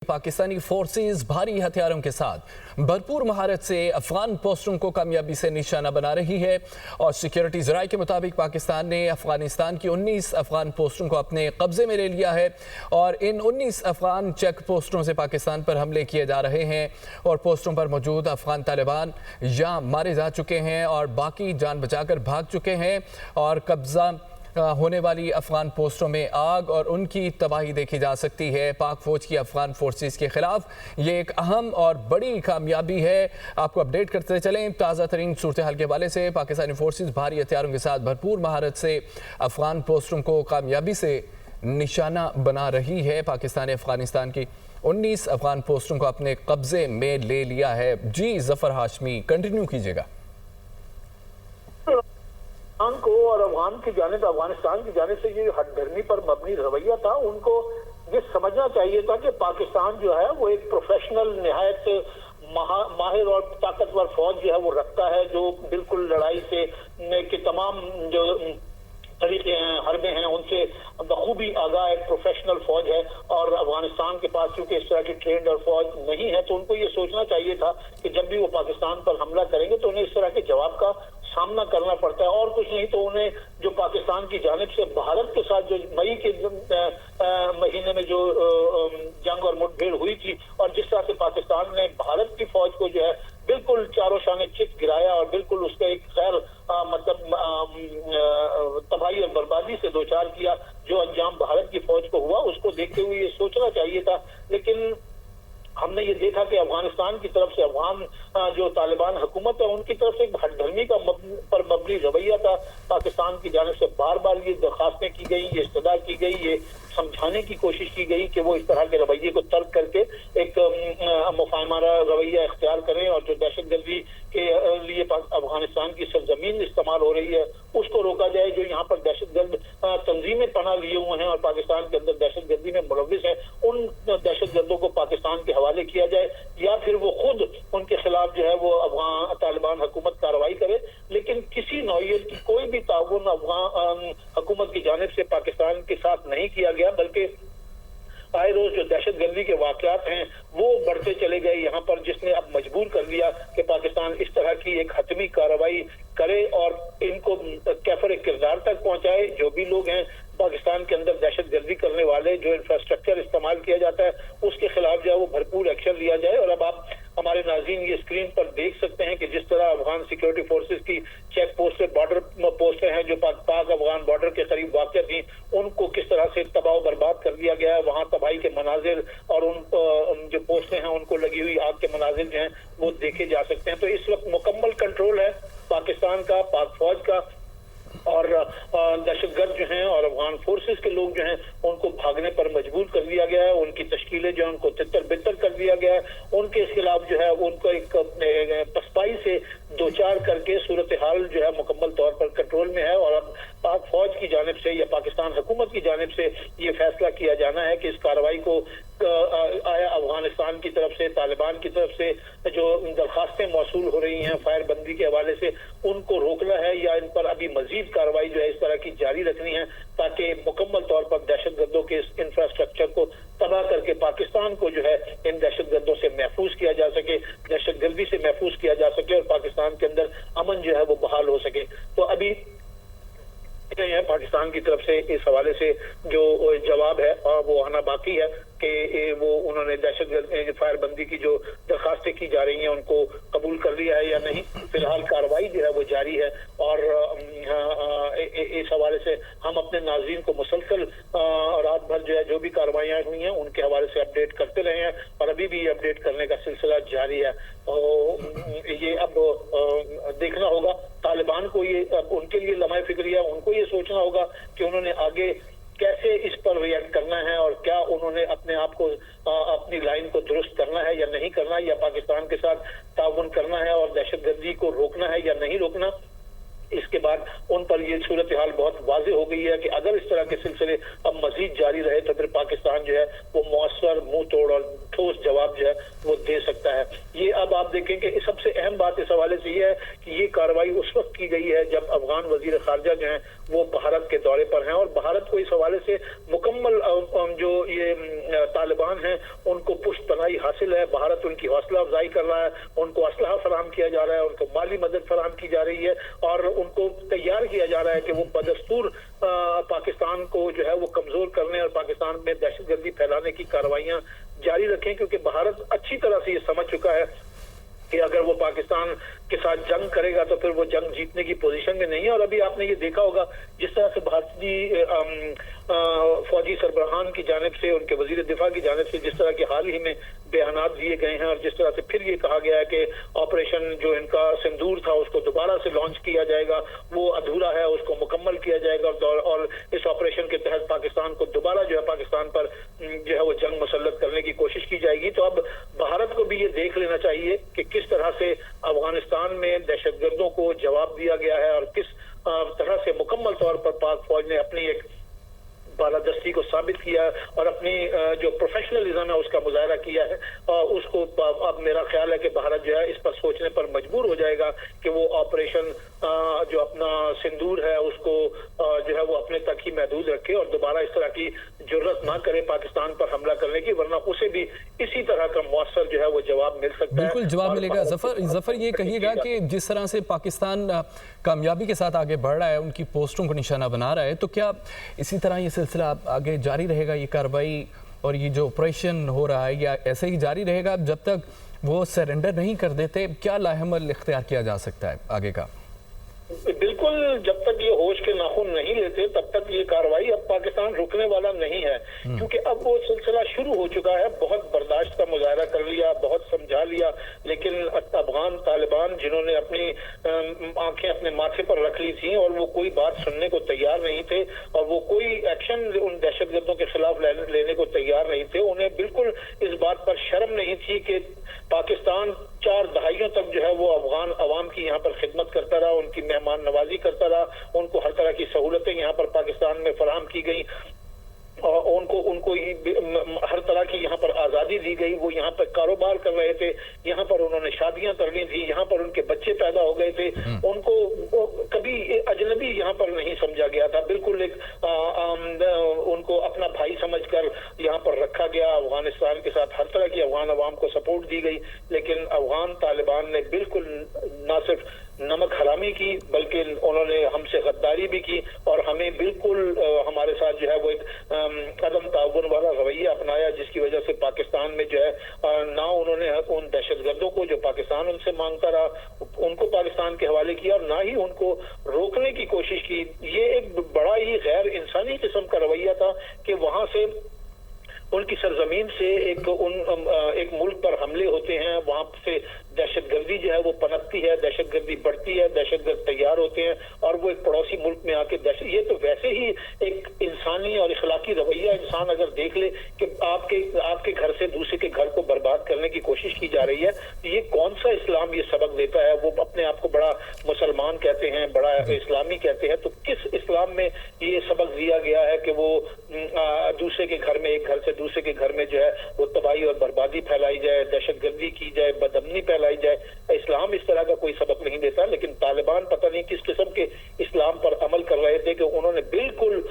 Pakistani forces भारी हथियारों के साथ भरपूर महारत से अफगान पोस्टों को कामयाबी से निशाना बना रही है और सिक्योरिटी ज़राए के मुताबिक पाकिस्तान ने अफगानिस्तान की 19 अफगान पोस्टों को अपने कब्जे में ले लिया है और इन 19 अफगान चेक पोस्टों से पाकिस्तान पर हमले किए जा रहे हैं और पोस्टों पर मौजूद अफगान तालिबान या मारे जा चुके हैं और बाकी जान बचाकर भाग चुके हैं और कब्जा होने वाली अफगान पोस्टों में आग और उनकी तबाही देखी जा सकती है। पाक फौज की अफगान फोर्सेस के खिलाफ ये एक अहम और बड़ी कामयाबी है। आपको अपडेट करते चलें ताज़ा तरीन सूरत हाल के हवाले से। पाकिस्तानी फोर्सेस भारी हथियारों के साथ भरपूर महारत से अफगान पोस्टों को कामयाबी से निशाना बना रही है। पाकिस्तान ने अफगानिस्तान की 19 अफगान पोस्टों को अपने कब्जे में ले लिया है। जी जफर हाशमी, कंटिन्यू कीजिएगा। को और अफगान की जानिब अफगानिस्तान की जानिब से ये हटधर्मी पर मबनी रवैया था, उनको ये समझना चाहिए था कि पाकिस्तान जो है वो एक प्रोफेशनल निहायत माहिर और ताकतवर फौज जो है वो रखता है, जो बिल्कुल लड़ाई से के तमाम जो तरीके हैं, हरबे हैं, उनसे बखूबी आगाह एक प्रोफेशनल फौज है। और अफगानिस्तान के पास चूंकि इस तरह की ट्रेंड और फौज नहीं है, तो उनको ये सोचना चाहिए था कि जब भी वो पाकिस्तान पर हमला करेंगे तो उन्हें इस तरह के जवाब का सामना करना पड़ता है। और कुछ नहीं तो उन्हें जो पाकिस्तान की जानिब से भारत के साथ जो मई के महीने में जो जंग और मुठभेड़ हुई थी और जिस तरह से पाकिस्तान ने भारत की फौज को जो है बिल्कुल चारों शाने चित गिराया और बिल्कुल उसका एक खैर तबाही और बर्बादी से दो चार किया, जो अंजाम भारत की फौज को हुआ उसको देखते हुए ये सोचना चाहिए था। लेकिन हमने ये देखा कि अफगानिस्तान की तरफ से अफगान जो तालिबान हुकूमत है उनकी तरफ से एक हटधर्मी का पर मबनी रवैया था। पाकिस्तान की जानिब से बार बार ये दरखास्तें की गई, ये इस्तदा की गई, ये समझाने की कोशिश की गई कि वो इस तरह के रवैये को तर्क करके एक मुफाहमाना रवैया इख्तियार करें और जो दहशतगर्दी के लिए अफगानिस्तान की सरजमीन इस्तेमाल हो रही है उसको रोका जाए। जो यहाँ पर दहशतगर्द तंजीमें पनाह लिए हुए हैं और पाकिस्तान के अंदर दहशतगर्दी में मुलव्विस है, उन दहशतगर्दों को पाकिस्तान के हवाले किया जाए या फिर वो खुद उनके खिलाफ जो है वो अफगान तालिबान हुकूमत कार्रवाई करे। लेकिन किसी नौयत की कोई भी ताउन अफगान हुकूमत की जानिब से पाकिस्तान के साथ नहीं किया गया, बल्कि आए रोज जो दहशतगर्दी के वाकयात हैं वो बढ़ते चले गए यहाँ पर, जिसने अब मजबूर कर दिया कि पाकिस्तान इस तरह की एक हतमी कार्रवाई करे और इनको कैफर किरदार तक पहुंचाए। जो भी लोग हैं पाकिस्तान के अंदर दहशतगर्दी करने वाले, जो इंफ्रास्ट्रक्चर इस्तेमाल किया जाता है उसके खिलाफ जो है वो भरपूर एक्शन लिया जाए। और अब आप हमारे नाज़रीन ये स्क्रीन पर देख सकते हैं कि जिस तरह अफगान सिक्योरिटी फोर्सेस की चेक पोस्ट बॉर्डर पोस्टें हैं जो पाक अफगान बॉर्डर के करीब वाक़ थी, उनको किस तरह से तबाह बर्बाद कर दिया गया है। वहाँ तबाही के मनाजिर और उन जो पोस्टें हैं उनको लगी हुई आग के मनाजिर जो हैं वो देखे जा सकते हैं। तो इस वक्त मुकम्मल कंट्रोल है पाकिस्तान का, पाक फौज का, और दहशतगर्द जो हैं और अफगान फोर्सेस के लोग जो हैं उनको भागने पर मजबूर कर दिया गया है। उनकी तश्कीलें जो है उनको तितर बितर कर दिया गया है। उनके खिलाफ जो है उनको एक पसपाई से दो चार करके सूरत हाल जो है मुकम्मल तौर पर कंट्रोल में है। और अब पाक फौज की जानिब से या पाकिस्तान हुकूमत की जानिब से ये फैसला किया जाना है कि इस कार्रवाई को आया अफगानिस्तान की तरफ से, तालिबान की तरफ से जो दरखास्तें मौसूल हो रही हैं फायर बंदी के हवाले से, उनको रोकना है या इन पर अभी मजीद कार्रवाई जो है इस तरह की जारी रखनी है ताकि मुकम्मल तौर पर दहशतगर्दों के इस इंफ्रास्ट्रक्चर को तबाह करके पाकिस्तान को जो है इन दहशतगर्दों से महफूज किया जा सके, दहशतगर्दी से महफूज किया जा सके और पाकिस्तान के अंदर अमन जो है वो बहाल हो सके। तो अभी है पाकिस्तान की तरफ से इस हवाले से जो जवाब है वो आना बाकी है कि वो उन्होंने दहशतगर्द फायर बंदी की जो दरखास्तें की जा रही हैं उनको कबूल कर लिया है या नहीं। फिलहाल कार्रवाई जो है वो जारी है और इस हवाले से हम अपने नाज़रीन को मुसलसल रात भर जो है जो भी कार्रवाइयाँ हुई हैं उनके हवाले से अपडेट करते रहे हैं और अभी भी ये अपडेट करने का सिलसिला जारी है। ये अब देखना होगा तालिबान को, ये अब उनके लिए लम्हा फिक्रिया, उनको ये सोचना होगा कि उन्होंने आगे कैसे इस पर रिएक्ट करना है और क्या उन्होंने अपने आप को अपनी लाइन को दुरुस्त करना है या नहीं करना, या पाकिस्तान के साथ ताउन करना है और दहशतगर्दी को रोकना है या नहीं रोकना। इसके बाद उन पर ये सूरत हाल बहुत वाज़ेह हो गई है कि अगर इस तरह के सिलसिले अब मजीद जारी रहे तो फिर पाकिस्तान जो है वो मौसर मुंह तोड़ और ठोस जवाब जो है वो दे सकता है। ये अब आप देखें कि सबसे अहम बात इस हवाले से ये है कि ये कार्रवाई उस वक्त की गई है जब अफगान वजीर खारजा जो है वो भारत के दौरे पर हैं, और भारत को इस हवाले से मुकम्मल जो ये तालिबान हैं उनको पुष्ट पनाही हासिल है। भारत उनकी हौसला अफजाई कर रहा है, उनको असलहा फराहम किया जा रहा है, उनको माली मदद फराहम की जा रही है और उनको तैयार किया जा रहा है कि वो बदस्तूर पाकिस्तान को जो है वो कमजोर करने और पाकिस्तान में दहशतगर्दी फैलाने की कार्रवाइयां जारी रखें, क्योंकि भारत अच्छी तरह से ये समझ चुका है कि अगर वो पाकिस्तान के साथ जंग करेगा तो फिर वो जंग जीतने की पोजीशन में नहीं है। और अभी आपने ये देखा होगा जिस तरह से भारतीय फौजी सरबराहान की जानिब से, उनके वजीर दिफा की जानिब से जिस तरह के हाल ही में बयानात दिए गए हैं और जिस तरह से फिर ये कहा गया है कि ऑपरेशन जो इनका सिंदूर था उसको दोबारा से लॉन्च किया जाएगा, वो अधूरा है, उसको मुकम्मल किया जाएगा और इस ऑपरेशन के तहत पाकिस्तान को दोबारा जो है पाकिस्तान पर जो है वो जंग मुसल्लत करने की कोशिश की जाएगी। तो अब भारत को भी ये देख लेना चाहिए कि किस तरह से अफगानिस्तान में दहशतगर्दों को जवाब दिया गया है और किस तरह से मुकम्मल तौर पर पाक फौज ने अपनी एक बालादस्ती को साबित किया और अपनी जो प्रोफेशनलिज्म है उसका मुजाहरा किया है। उसको अब मेरा ख्याल है कि भारत जो है इस पर सोचने पर मजबूर हो जाएगा कि वो ऑपरेशन जो अपना सिंदूर है उसको जो है वो अपने तक ही महदूद रखे और दोबारा इस तरह की जुर्रत ना करे पाकिस्तान पर हमला करने की, वरना उसे भी इसी तरह का मौसर जो है वो जवाब मिल सकता है। बिल्कुल जवाब मिलेगा। जफर ये कहिएगा कि जिस तरह से पाकिस्तान कामयाबी के साथ आगे बढ़ रहा है, उनकी पोस्टों को निशाना बना रहा है, तो क्या इसी तरह ये सिलसिला आगे जारी रहेगा, ये कार्रवाई और ये जो ऑपरेशन हो रहा है या ऐसे ही जारी रहेगा जब तक वो सरेंडर नहीं कर देते? क्या लाहेमल इख्तियार किया जा सकता है आगे का? बिल्कुल, जब तक ये होश के नाखून नहीं लेते तब तक ये कार्रवाई अब पाकिस्तान रुकने वाला नहीं है, क्योंकि अब वो सिलसिला शुरू हो चुका है। बहुत बर्दाश्त का मुजाहरा कर लिया, बहुत समझा लिया, लेकिन अफगान तालिबान जिन्होंने अपनी आंखें अपने माथे पर रख ली थी और वो कोई बात सुनने को तैयार नहीं थे और वो कोई एक्शन उन दहशतगर्दों के खिलाफ लेने को तैयार नहीं थे, उन्हें बिल्कुल इस बात पर शर्म नहीं थी कि पाकिस्तान 4 दहाइयों तक जो है वो अफगान अवाम की यहाँ पर खिदमत करता रहा, उनकी मेहमान नवाजी करता रहा, उनको हर तरह की सहूलतें यहाँ पर पाकिस्तान में फराहम की गई और उनको हर तरह की यहाँ पर आज़ादी दी गई। वो यहाँ पर कारोबार कर रहे थे, यहाँ पर उन्होंने शादियां कर ली थी, यहाँ पर उनके बच्चे पैदा हो गए थे, उनको कभी अजनबी यहाँ पर नहीं समझा गया था, बिल्कुल एक उनको अपना भाई समझकर यहाँ पर रखा गया। अफगानिस्तान के साथ हर तरह की अफगान अवाम को सपोर्ट दी गई, लेकिन अफगान तालिबान ने बिल्कुल न सिर्फ नमक हरामी की बल्कि उन्होंने हमसे गद्दारी भी की और हमें बिल्कुल हमारे साथ जो है वो एक कदम ताउन वाला रवैया अपनाया, जिसकी वजह से पाकिस्तान में जो है ना उन्होंने उन दहशतगर्दों को जो पाकिस्तान उनसे मांगता रहा उनको पाकिस्तान के हवाले किया और ना ही उनको रोकने की कोशिश की। ये एक बड़ा ही गैर इंसानी किस्म का रवैया था कि वहां से उनकी सरजमीन से एक मुल्क पर हमले होते हैं, वहां से दहशतगर्दी जो है वो पनपती है, दहशतगर्दी बढ़ती है, दहशतगर्द तैयार होते हैं और वो एक पड़ोसी मुल्क में आके ये तो वैसे ही एक इंसानी और इखलाकी रवैया इंसान अगर देख ले कि आपके घर से दूसरे के घर को बर्बाद करने की कोशिश की जा रही है, तो ये कौन सा इस्लाम ये सबक देता है? वो अपने आप को बड़ा मुसलमान कहते हैं, बड़ा इस्लामी कहते हैं, तो किस इस्लाम में ये सबक दिया गया है कि वो दूसरे के घर में, एक घर से दूसरे के घर में जो है वो तबाही और बर्बादी फैलाई जाए, दहशतगर्दी की जाए, बदअमनी फैलाई जाए? इस्लाम इस तरह का कोई सबक नहीं देता, लेकिन तालिबान पता नहीं किस किस्म के इस्लाम पर अमल कर रहे थे कि उन्होंने बिल्कुल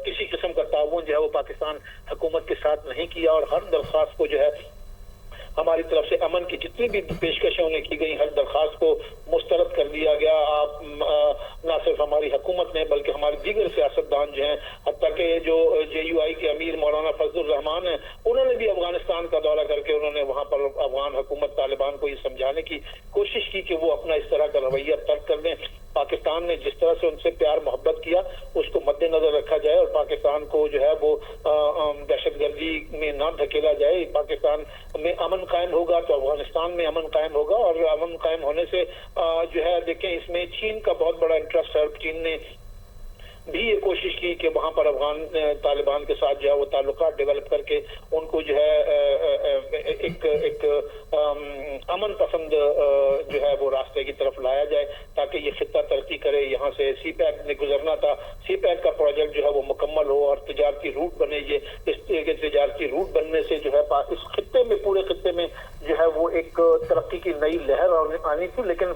किसी किस्म का ताउन जो है वो पाकिस्तान हुकूमत के साथ नहीं किया और हर दरख्वास्त को जो है हमारी तरफ से अमन की जितनी भी पेशकशें उन्हें की गई हर दरख्वास्त को मुस्तरद कर दिया गया। आप ना सिर्फ हमारी हुकूमत ने बल्कि हमारे दीगर सियासतदान जो हैं, हत्ता के जो JUI के अमीर मौलाना फजलुर रहमान हैं, उन्होंने भी अफगानिस्तान का दौरा करके उन्होंने वहां पर अफगान हुकूमत तालिबान को ये समझाने की कोशिश की कि वो अपना इस तरह का रवैया तर्क कर दें। पाकिस्तान ने जिस तरह से उनसे प्यार मोहब्बत किया उसको मद्देनजर रखा जाए और पाकिस्तान को जो है वो दहशतगर्दी में ना धकेला जाए। पाकिस्तान में अमन कायम होगा तो अफगानिस्तान में अमन कायम होगा और अमन कायम होने से जो है देखें इसमें चीन का बहुत बड़ा इंटरेस्ट है। चीन ने भी ये कोशिश की कि वहां पर अफगान तालिबान के साथ जो है वो ताल्लुकात डेवलप करके उनको जो है एक अमन पसंद जो है वो रास्ते की तरफ तजारती रूट बनने से जो है इस खित्ते में, पूरे खित्ते में जो है वो एक तरक्की की नई लहर आनी थी। लेकिन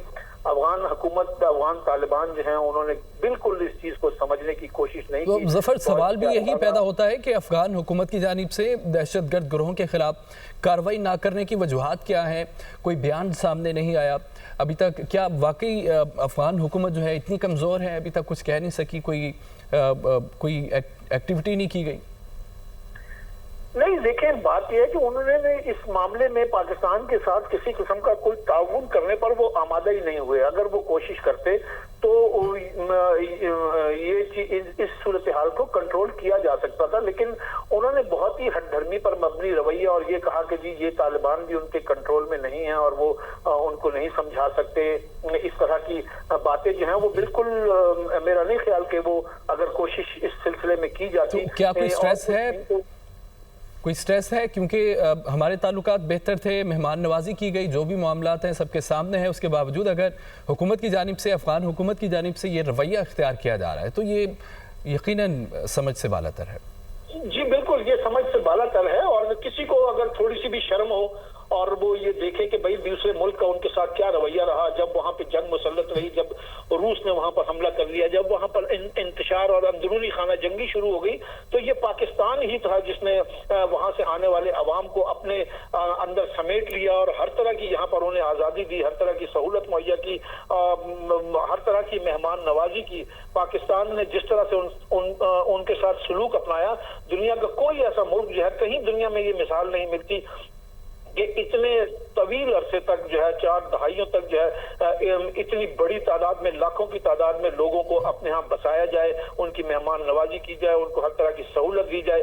अफगान हुकूमत, अफगान तालिबान जो हैं उन्होंने बिल्कुल इस चीज को समझने की कोशिश नहीं तो की। जफर, सवाल भी यही पैदा होता है कि अफगान हुकूमत की जानिब से दहशतगर्द गिरोहों के खिलाफ कार्रवाई ना करने की वजूहात क्या हैं? कोई बयान सामने नहीं आया अभी तक। क्या वाकई अफगान हुकूमत जो है इतनी कमज़ोर है, अभी तक कुछ कह नहीं सकी, कोई एक्टिविटी नहीं की गई? नहीं, देखें, बात यह है कि उन्होंने इस मामले में पाकिस्तान के साथ किसी किस्म का कोई ताउन करने पर वो आमादा ही नहीं हुए। अगर वो कोशिश करते तो ये इस सूरत हाल को कंट्रोल किया जा सकता था, लेकिन उन्होंने बहुत ही हठधर्मी पर मबनी रवैया और ये कहा कि जी ये तालिबान भी उनके कंट्रोल में नहीं है और वो उनको नहीं समझा सकते। इस तरह की बातें जो हैं वो बिल्कुल मेरा नहीं ख्याल कि वो अगर कोशिश इस सिलसिले में की जाती। तो क्या कोई स्ट्रेस है? कोई स्ट्रेस है? क्योंकि हमारे ताल्लुकात बेहतर थे, मेहमान नवाजी की गई, जो भी मामलात हैं सबके सामने है, उसके बावजूद अगर हुकूमत की जानिब से, अफगान हुकूमत की जानिब से ये रवैया इख्तियार किया जा रहा है तो ये यकीनन समझ से बालातर है। जी बिल्कुल, ये समझ से बालातर है। और किसी को अगर थोड़ी सी भी शर्म हो और वो ये देखे कि भाई दूसरे मुल्क का उनके साथ क्या रवैया रहा, जब वहां पे जंग मुसल्लत रही, जब रूस ने वहां पर हमला कर लिया, जब वहां पर इंतशार और अंदरूनी खाना जंगी शुरू हो गई, तो ये पाकिस्तान ही था जिसने वहां से आने वाले अवाम को अपने अंदर समेट लिया और हर तरह की यहाँ पर उन्हें आज़ादी दी, हर तरह की सहूलत मुहैया की, हर तरह की मेहमान नवाजी की। पाकिस्तान ने जिस तरह से उनके साथ सलूक अपनाया, दुनिया का कोई ऐसा मुल्क जो है, कहीं दुनिया में ये मिसाल नहीं मिलती कि इतने तवील अरसे तक जो है, 4 दहाइयों तक जो है, इतनी बड़ी तादाद में, लाखों की तादाद में लोगों को अपने यहाँ बसाया जाए, उनकी मेहमान नवाजी की जाए, उनको हर तरह की सहूलत दी जाए।